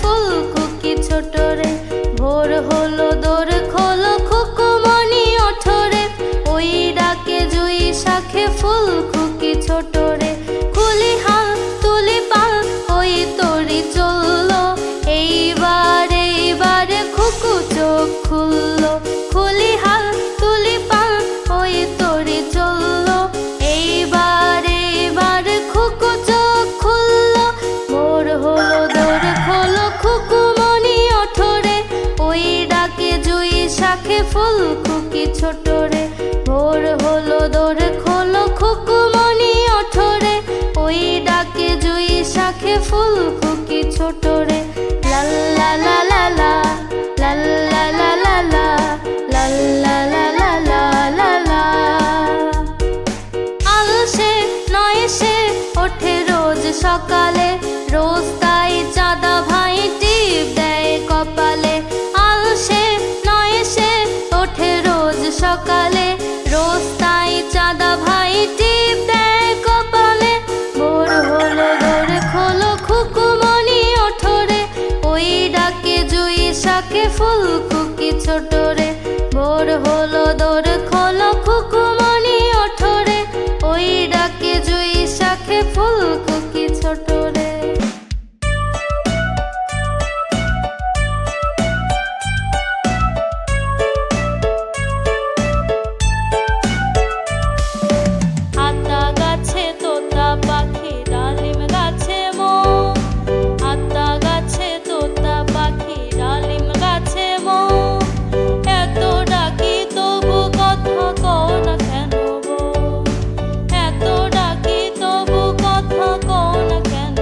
ফুল খুকি ছোট রে। ভোর হলো দোর খোলো খুকুমনি ওঠরে, ওই ডাকে জুই শাখে ফুল খুকি ছোট রে। খুলি হাল তুলি পাল ওই তরি চললো, এইবার এইবার খুকু চোখ খুললো। খুলি হাল তুলি পাল ওই তরি চললো, এইবার এইবার খুকু চোখ খুললো। ভোর হলো দোর খোলো খুকুমনি ওঠরে, ওই ডাকে জুই শাখে ফুল খুকি ছোট রে। ভোর হলো দোর খোলো খুকুমনি ওঠরে, ওই ডাকে জুই শাখে ফুল খুকি ছোট রে। লা লা লা লা লা, লা লা লা লা লা, লা লা লা লা লা লা লা। আলসে নয় সে ওঠে রোজ সকালে, রোজ তাই চাঁদা ভাই টিপ দেয় কপালে। আলসে নয় সে ওঠে রোজ সকালে, রোজ তাই চাঁদা ভাই টিপ দেয় কপালে। ভোর হলো দোর খোলো খুকুমনি ওঠরে, ওই ডাকে জুই শাখে ফুল খুকি ছোট রে। ভোর হলো দোর খোলো খুকুমনি ওঠরে, ওই ডাকে জুই শাখে ফুল খুকি ছোট রে। আতা গাছে তোতা পাখি ডালিম গাছে মো, আতা গাছে তোতা পাখি ডালিম গাছে মো। এত ডাকি তবু কথা কও না কেন গো, এত ডাকি তবু কথা কও না কেন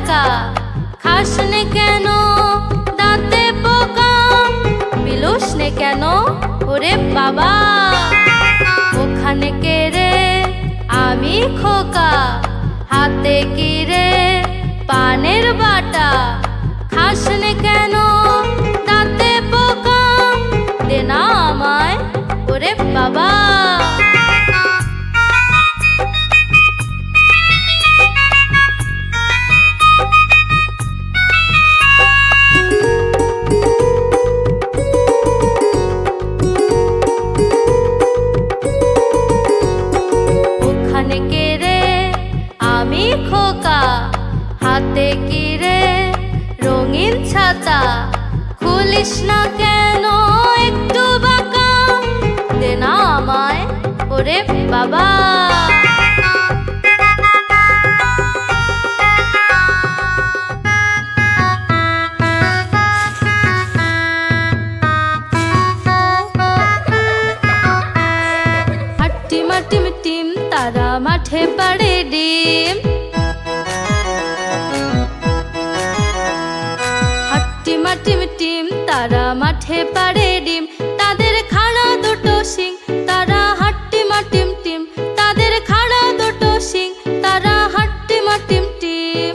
টাকা খাসনে কেন দাঁতে পোকা বিলোসনে কেন ওরে বাবা ওখানে কে রে আমি খোকা হাতে কি রে পানের বাটা খাসনে কেন দাঁতে পোকা দে না আমায় ওরে বাবা ওখানে কে রে আমি খোকা হাতে কি রে রঙিন ছাতা খুলিস না কেন একটু বাঁকা দে না আমায় ওরে বাবা হাট্টিমা টিম টিম তারা মাঠে পাড়ে ডিম হাট্টিমা টিম টিম তারা মাঠে পাড়ে ডিম তাদের খাড়া দুটো শিং তারা হাট্টিমা টিম টিম তাদের খাড়া দুটো শিং তারা হাট্টিমা টিম টিম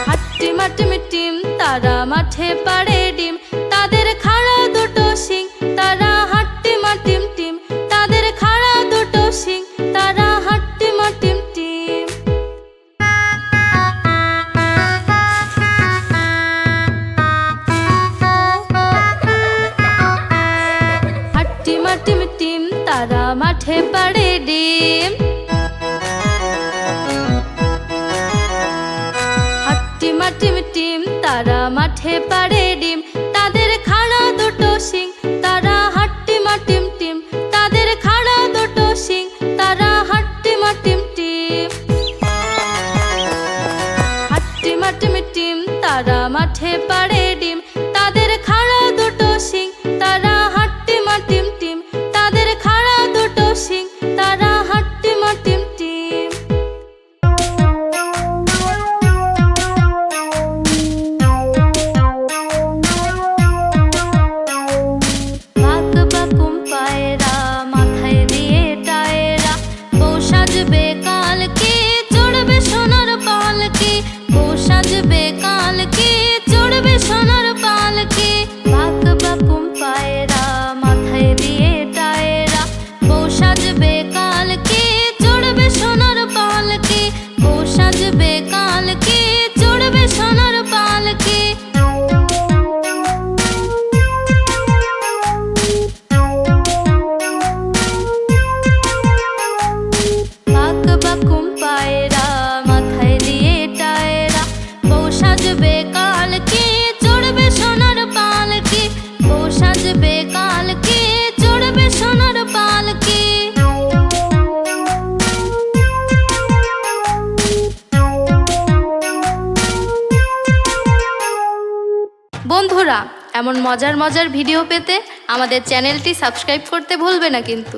হাট্টিমা টিম টিম তারা মাঠে পাড়ে ডিম তাদের খাড়া দুটো শিং তারা হাট্টিমা টিম টিম তাদের খাড়া দুটো শিং তারা হাট্টিমা টিম টিম হাট্টিমা টিম টিম তারা মাঠে পাড়ে ডিম হাট্টিমা টিম টিম তারা মাঠে পাড়ে ডিম তাদের খাড়া দুটো শিং তারা হাট্টিমা টিম টিম তাদের খাড়া দুটো শিং তারা হাট্টিমা টিম টিম হাট্টিমা টিম টিম তারা মাঠে পাড়ে ডিম তাদের খাড়া দুটো শিং তারা হাট্টিমা টিম টিম তাদের খাড়া দুটো শিং তারা হাট্টিমা টিম টিম বাক বাকুম পায়রা মাথায় দিয়ে টায়রা বউ সাজবে কালকে চড়বে সোনার পালকি বউ সাজবে কালকে চড়বে সোনার পালকি বাক বাকুম পায়রা মাথায় দিয়ে টায়রা বউ সাজবে কালকে চড়বে সোনার পালকি বউ সাজবে কালকে চড়বে সোনার পালকি বাক বাকুম পায়রা মাথায় দিয়ে টায়রা বউ সাজবে কালকে চড়বে সোনার পালকি বউ সাজবে কালকে চড়বে সোনার পালকি বন্ধুরা এমন মজার মজার ভিডিও পেতে আমাদের চ্যানেলটি সাবস্ক্রাইব করতে ভুলবে না কিন্তু।